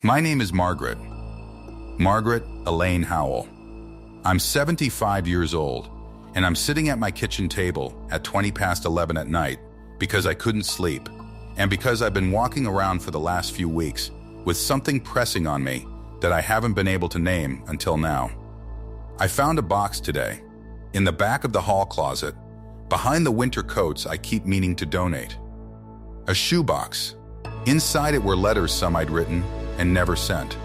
My name is Margaret. Margaret Elaine Howell. I'm 75 years old, and I'm sitting at my kitchen table at 20 past 11 at night because I couldn't sleep, and because I've been walking around for the last few weeks with something pressing on me that I haven't been able to name until now. I found a box today, in the back of the hall closet, behind the winter coats I keep meaning to donate. A shoebox. Inside it were letters some I'd written and never sent.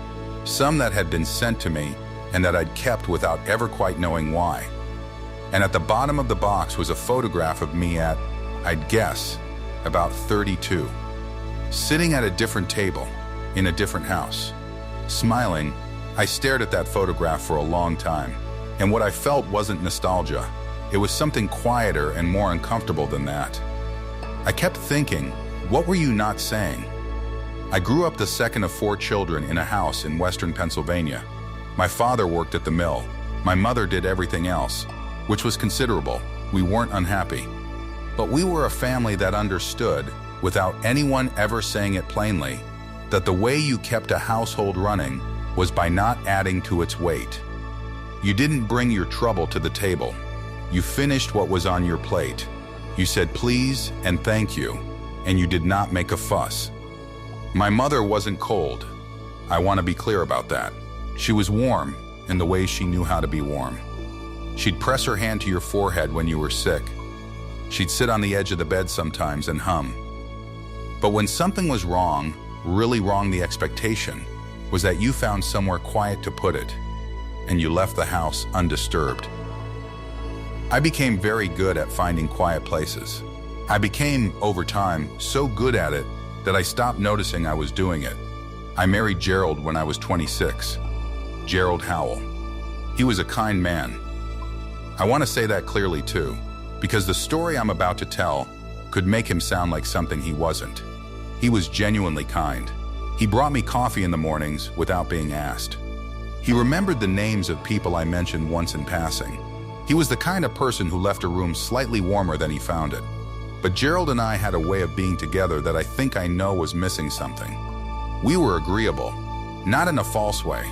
Some that had been sent to me and that I'd kept without ever quite knowing why. And at the bottom of the box was a photograph of me at, I'd guess, about 32. Sitting at a different table, in a different house. Smiling, I stared at that photograph for a long time, and what I felt wasn't nostalgia. It was something quieter and more uncomfortable than that. I kept thinking, what were you not saying? I grew up the second of 4 children in a house in western Pennsylvania. My father worked at the mill. My mother did everything else, which was considerable. We weren't unhappy. But we were a family that understood, without anyone ever saying it plainly, that the way you kept a household running was by not adding to its weight. You didn't bring your trouble to the table. You finished what was on your plate. You said please and thank you, and you did not make a fuss. My mother wasn't cold. I want to be clear about that. She was warm in the way she knew how to be warm. She'd press her hand to your forehead when you were sick. She'd sit on the edge of the bed sometimes and hum. But when something was wrong, really wrong, the expectation was that you found somewhere quiet to put it, and you left the house undisturbed. I became very good at finding quiet places. I became, over time, so good at it that I stopped noticing I was doing it. I married Gerald when I was 26. Gerald Howell. He was a kind man. I want to say that clearly too, because the story I'm about to tell could make him sound like something he wasn't. He was genuinely kind. He brought me coffee in the mornings without being asked. He remembered the names of people I mentioned once in passing. He was the kind of person who left a room slightly warmer than he found it. But Gerald and I had a way of being together that I think I know was missing something. We were agreeable, not in a false way,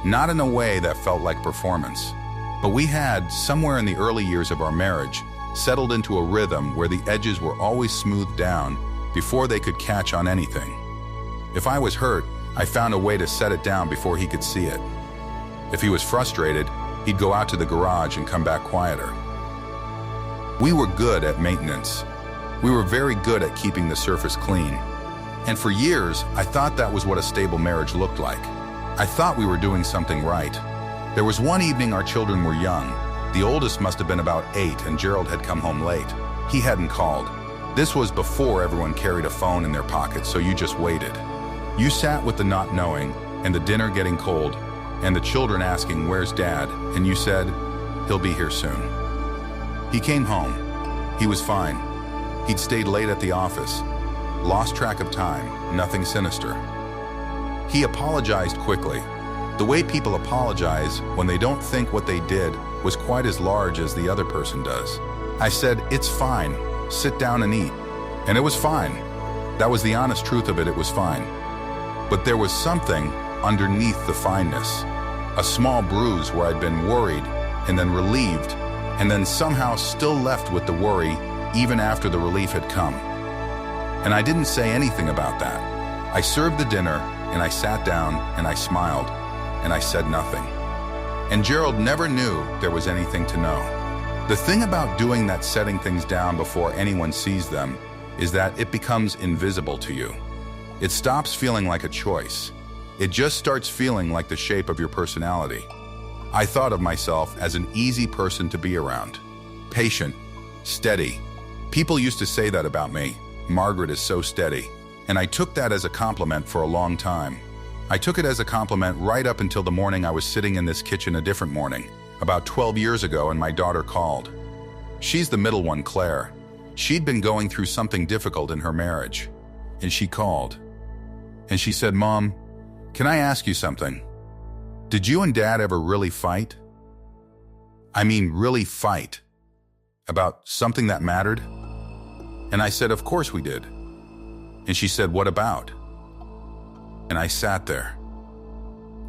not in a way that felt like performance. But we had, somewhere in the early years of our marriage, settled into a rhythm where the edges were always smoothed down before they could catch on anything. If I was hurt, I found a way to set it down before he could see it. If he was frustrated, he'd go out to the garage and come back quieter. We were good at maintenance. We were very good at keeping the surface clean. And for years, I thought that was what a stable marriage looked like. I thought we were doing something right. There was one evening our children were young. The oldest must have been about 8 and Gerald had come home late. He hadn't called. This was before everyone carried a phone in their pocket, so you just waited. You sat with the not knowing and the dinner getting cold and the children asking, "Where's Dad?" And you said, "He'll be here soon." He came home. He was fine. He'd stayed late at the office, lost track of time, nothing sinister. He apologized quickly, the way people apologize when they don't think what they did was quite as large as the other person does. I said, "It's fine, sit down and eat." And it was fine. That was the honest truth of it, it was fine. But there was something underneath the fineness, a small bruise where I'd been worried and then relieved, and then somehow still left with the worry even after the relief had come. And I didn't say anything about that. I served the dinner and I sat down and I smiled and I said nothing. And Gerald never knew there was anything to know. The thing about doing that, setting things down before anyone sees them, is that it becomes invisible to you. It stops feeling like a choice. It just starts feeling like the shape of your personality. I thought of myself as an easy person to be around. Patient, steady. People used to say that about me. Margaret is so steady. And I took that as a compliment for a long time. I took it as a compliment right up until the morning I was sitting in this kitchen, a different morning, about 12 years ago, and my daughter called. She's the middle one, Claire. She'd been going through something difficult in her marriage. And she called. And she said, "Mom, can I ask you something? Did you and Dad ever really fight? I mean, really fight? About something that mattered?" And I said, "Of course we did." And she said, "What about?" And I sat there.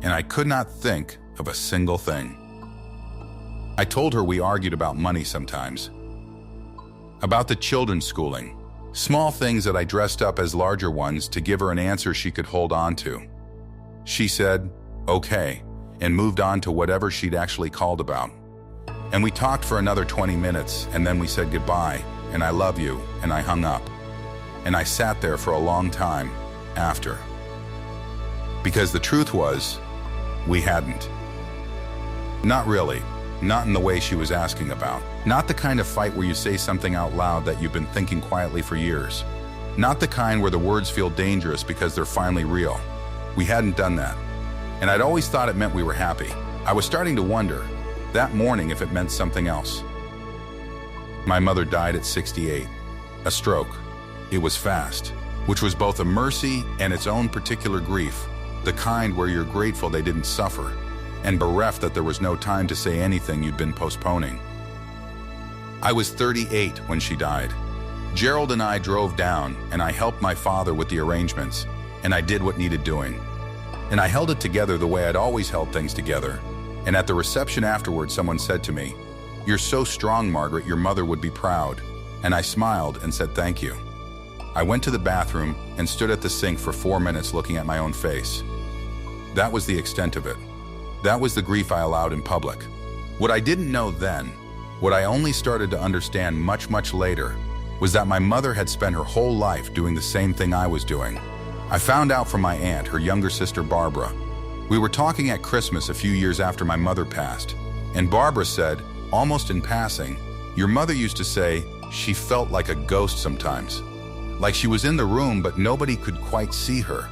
and I could not think of a single thing. I told her we argued about money sometimes, about the children's schooling, small things that I dressed up as larger ones to give her an answer she could hold on to. She said, okay, and moved on to whatever she'd actually called about. And we talked for another 20 minutes, and then we said goodbye, and I love you, and I hung up. And I sat there for a long time after. Because the truth was, we hadn't. Not really. Not in the way she was asking about. Not the kind of fight where you say something out loud that you've been thinking quietly for years. Not the kind where the words feel dangerous because they're finally real. We hadn't done that. And I'd always thought it meant we were happy. I was starting to wonder, that morning, if it meant something else. My mother died at 68. A stroke. It was fast, which was both a mercy and its own particular grief, the kind where you're grateful they didn't suffer, and bereft that there was no time to say anything you'd been postponing. I was 38 when she died. Gerald and I drove down, and I helped my father with the arrangements, and I did what needed doing. And I held it together the way I'd always held things together. And at the reception afterwards, someone said to me, "You're so strong, Margaret, your mother would be proud." And I smiled and said thank you. I went to the bathroom and stood at the sink for 4 minutes looking at my own face. That was the extent of it. That was the grief I allowed in public. What I didn't know then, what I only started to understand much, much later, was that my mother had spent her whole life doing the same thing I was doing. I found out from my aunt, her younger sister Barbara. We were talking at Christmas a few years after my mother passed, and Barbara said, almost in passing, "Your mother used to say she felt like a ghost sometimes, like she was in the room but nobody could quite see her."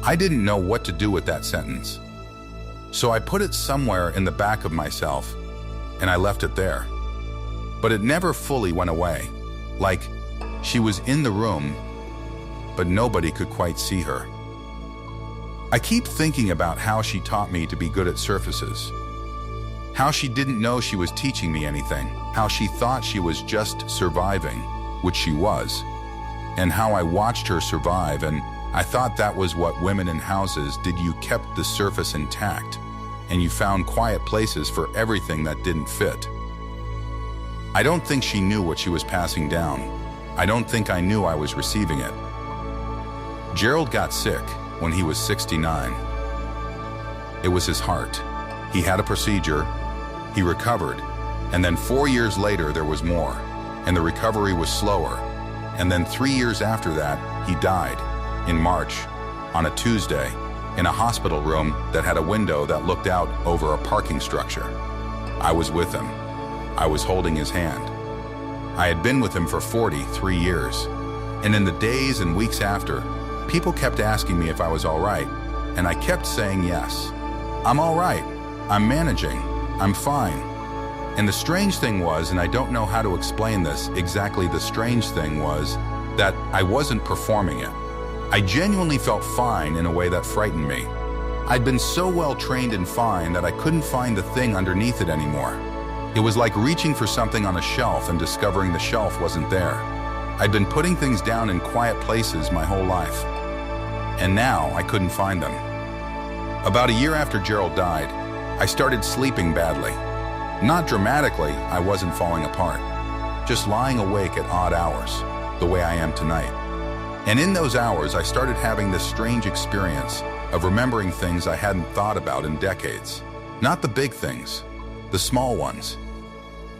I didn't know what to do with that sentence. So I put it somewhere in the back of myself, and I left it there. But it never fully went away. Like, she was in the room, but nobody could quite see her. I keep thinking about how she taught me to be good at surfaces. How she didn't know she was teaching me anything. How she thought she was just surviving, which she was. And how I watched her survive, and I thought that was what women in houses did. You kept the surface intact, and you found quiet places for everything that didn't fit. I don't think she knew what she was passing down. I don't think I knew I was receiving it. Gerald got sick when he was 69. It was his heart. He had a procedure, he recovered, and then 4 years later there was more, and the recovery was slower. And then 3 years after that, he died. In March, on a Tuesday, in a hospital room that had a window that looked out over a parking structure. I was with him. I was holding his hand. I had been with him for 43 years. And in the days and weeks after, people kept asking me if I was all right, and I kept saying yes. I'm all right. I'm managing. I'm fine. And the strange thing was, and I don't know how to explain this exactly, the strange thing was that I wasn't performing it. I genuinely felt fine in a way that frightened me. I'd been so well trained and fine that I couldn't find the thing underneath it anymore. It was like reaching for something on a shelf and discovering the shelf wasn't there. I'd been putting things down in quiet places my whole life, and now I couldn't find them. About a year after Gerald died, I started sleeping badly. Not dramatically, I wasn't falling apart, just lying awake at odd hours, the way I am tonight. And in those hours, I started having this strange experience of remembering things I hadn't thought about in decades. Not the big things, the small ones.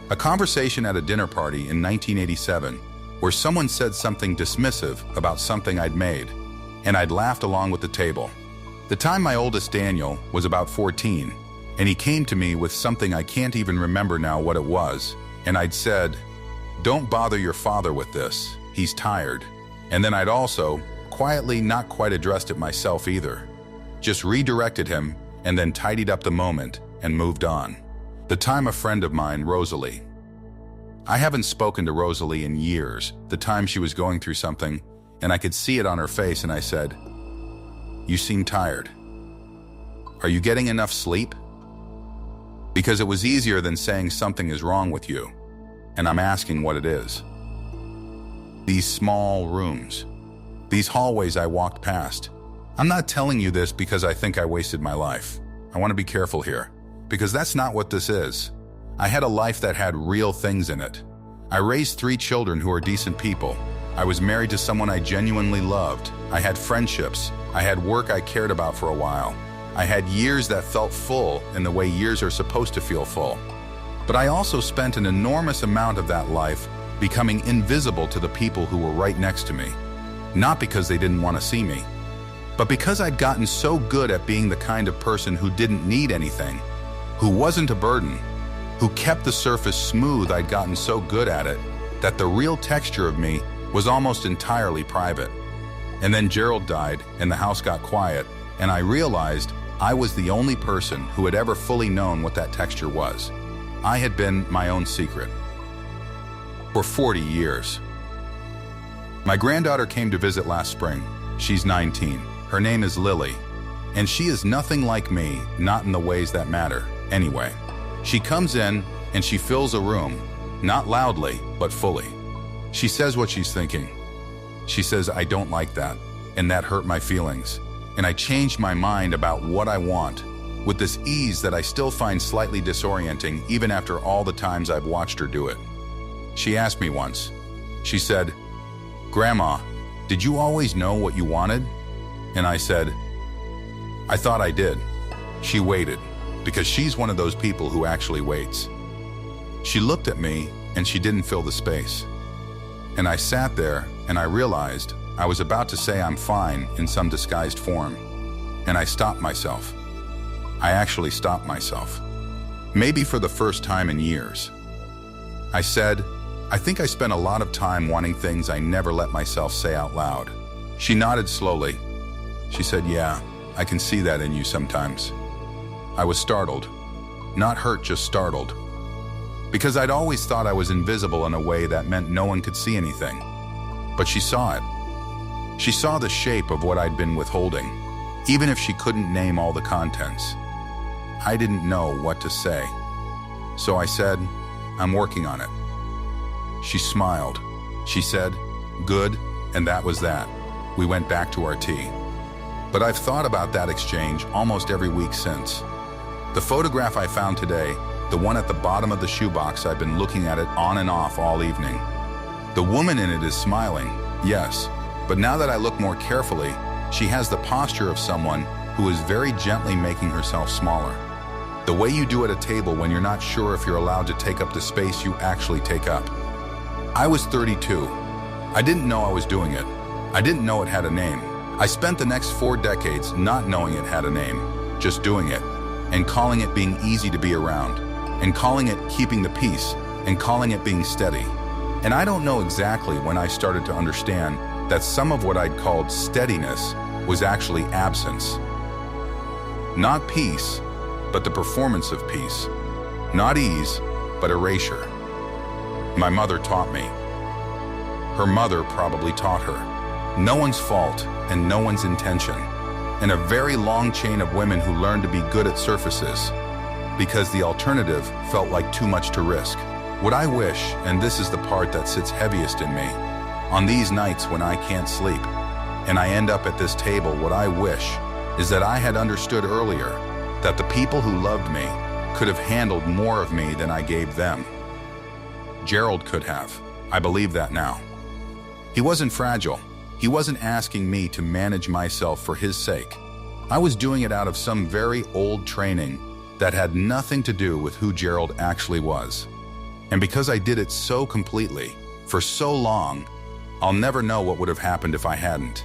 A conversation at a dinner party in 1987 where someone said something dismissive about something I'd made, and I'd laughed along with the table. The time my oldest Daniel was about 14, and he came to me with something I can't even remember now what it was, and I'd said, "Don't bother your father with this, he's tired." And then I'd also, quietly, not quite addressed it myself either, just redirected him and then tidied up the moment and moved on. The time a friend of mine, Rosalie. I haven't spoken to Rosalie in years, the time she was going through something, and I could see it on her face, and I said, "You seem tired. Are you getting enough sleep?" Because it was easier than saying something is wrong with you, and I'm asking what it is. These small rooms, these hallways I walked past, I'm not telling you this because I think I wasted my life. I want to be careful here, because that's not what this is. I had a life that had real things in it. I raised 3 children who are decent people. I was married to someone I genuinely loved. I had friendships. I had work I cared about for a while. I had years that felt full in the way years are supposed to feel full. But I also spent an enormous amount of that life becoming invisible to the people who were right next to me. Not because they didn't want to see me, but because I'd gotten so good at being the kind of person who didn't need anything, who wasn't a burden, who kept the surface smooth. I'd gotten so good at it that the real texture of me was almost entirely private. And then Gerald died and the house got quiet, and I realized I was the only person who had ever fully known what that texture was. I had been my own secret for 40 years. My granddaughter came to visit last spring. She's 19. Her name is Lily, and she is nothing like me, not in the ways that matter. Anyway, she comes in and she fills a room, not loudly, but fully. She says what she's thinking. She says, "I don't like that, and that hurt my feelings, and I changed my mind about what I want," with this ease that I still find slightly disorienting even after all the times I've watched her do it. She asked me once, she said, "Grandma, did you always know what you wanted?" And I said, "I thought I did." She waited, because she's one of those people who actually waits. She looked at me and she didn't fill the space. And I sat there and I realized I was about to say I'm fine in some disguised form. And I stopped myself. I actually stopped myself. Maybe for the first time in years. I said, "I think I spent a lot of time wanting things I never let myself say out loud." She nodded slowly. She said, "Yeah, I can see that in you sometimes." I was startled. Not hurt, just startled. Because I'd always thought I was invisible in a way that meant no one could see anything. But she saw it. She saw the shape of what I'd been withholding, even if she couldn't name all the contents. I didn't know what to say. So I said, "I'm working on it." She smiled. She said, "Good," and that was that. We went back to our tea. But I've thought about that exchange almost every week since. The photograph I found today, the one at the bottom of the shoebox, I've been looking at it on and off all evening. The woman in it is smiling, yes, but now that I look more carefully, she has the posture of someone who is very gently making herself smaller. The way you do at a table when you're not sure if you're allowed to take up the space you actually take up. I was 32. I didn't know I was doing it. I didn't know it had a name. I spent the next 4 decades not knowing it had a name, just doing it, and calling it being easy to be around, and calling it keeping the peace, and calling it being steady. And I don't know exactly when I started to understand that some of what I'd called steadiness was actually absence. Not peace, but the performance of peace. Not ease, but erasure. My mother taught me. Her mother probably taught her. No one's fault and no one's intention. And a very long chain of women who learned to be good at surfaces because the alternative felt like too much to risk. What I wish, and this is the part that sits heaviest in me, on these nights when I can't sleep and I end up at this table, what I wish is that I had understood earlier that the people who loved me could have handled more of me than I gave them. Gerald could have. I believe that now. He wasn't fragile. He wasn't asking me to manage myself for his sake. I was doing it out of some very old training that had nothing to do with who Gerald actually was. And because I did it so completely, for so long, I'll never know what would have happened if I hadn't.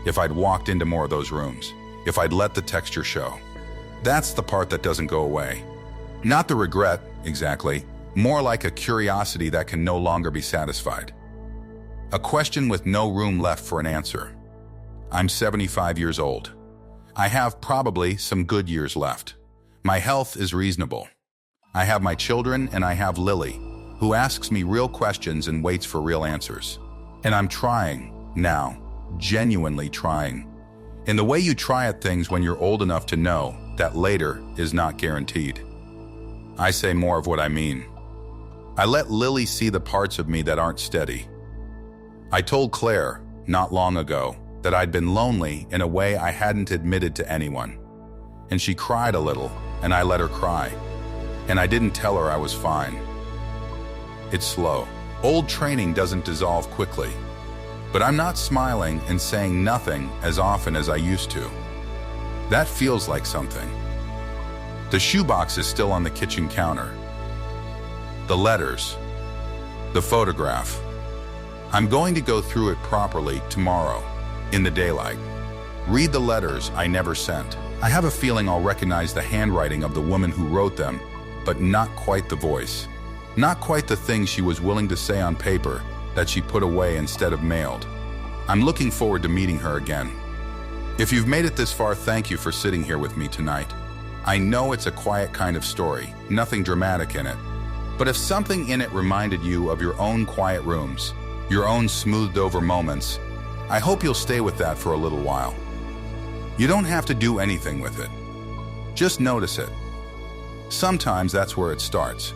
If I'd walked into more of those rooms. If I'd let the texture show. That's the part that doesn't go away. Not the regret, exactly. More like a curiosity that can no longer be satisfied. A question with no room left for an answer. I'm 75 years old. I have probably some good years left. My health is reasonable. I have my children and I have Lily, who asks me real questions and waits for real answers. And I'm trying now, genuinely trying. In the way you try at things when you're old enough to know that later is not guaranteed. I say more of what I mean. I let Lily see the parts of me that aren't steady. I told Claire, not long ago, that I'd been lonely in a way I hadn't admitted to anyone. And she cried a little, and I let her cry. And I didn't tell her I was fine. It's slow. Old training doesn't dissolve quickly. But I'm not smiling and saying nothing as often as I used to. That feels like something. The shoebox is still on the kitchen counter. The letters. The photograph. I'm going to go through it properly tomorrow, in the daylight. Read the letters I never sent. I have a feeling I'll recognize the handwriting of the woman who wrote them, but not quite the voice. Not quite the things she was willing to say on paper that she put away instead of mailed. I'm looking forward to meeting her again. If you've made it this far, thank you for sitting here with me tonight. I know it's a quiet kind of story, nothing dramatic in it. But if something in it reminded you of your own quiet rooms, your own smoothed over moments, I hope you'll stay with that for a little while. You don't have to do anything with it. Just notice it. Sometimes that's where it starts.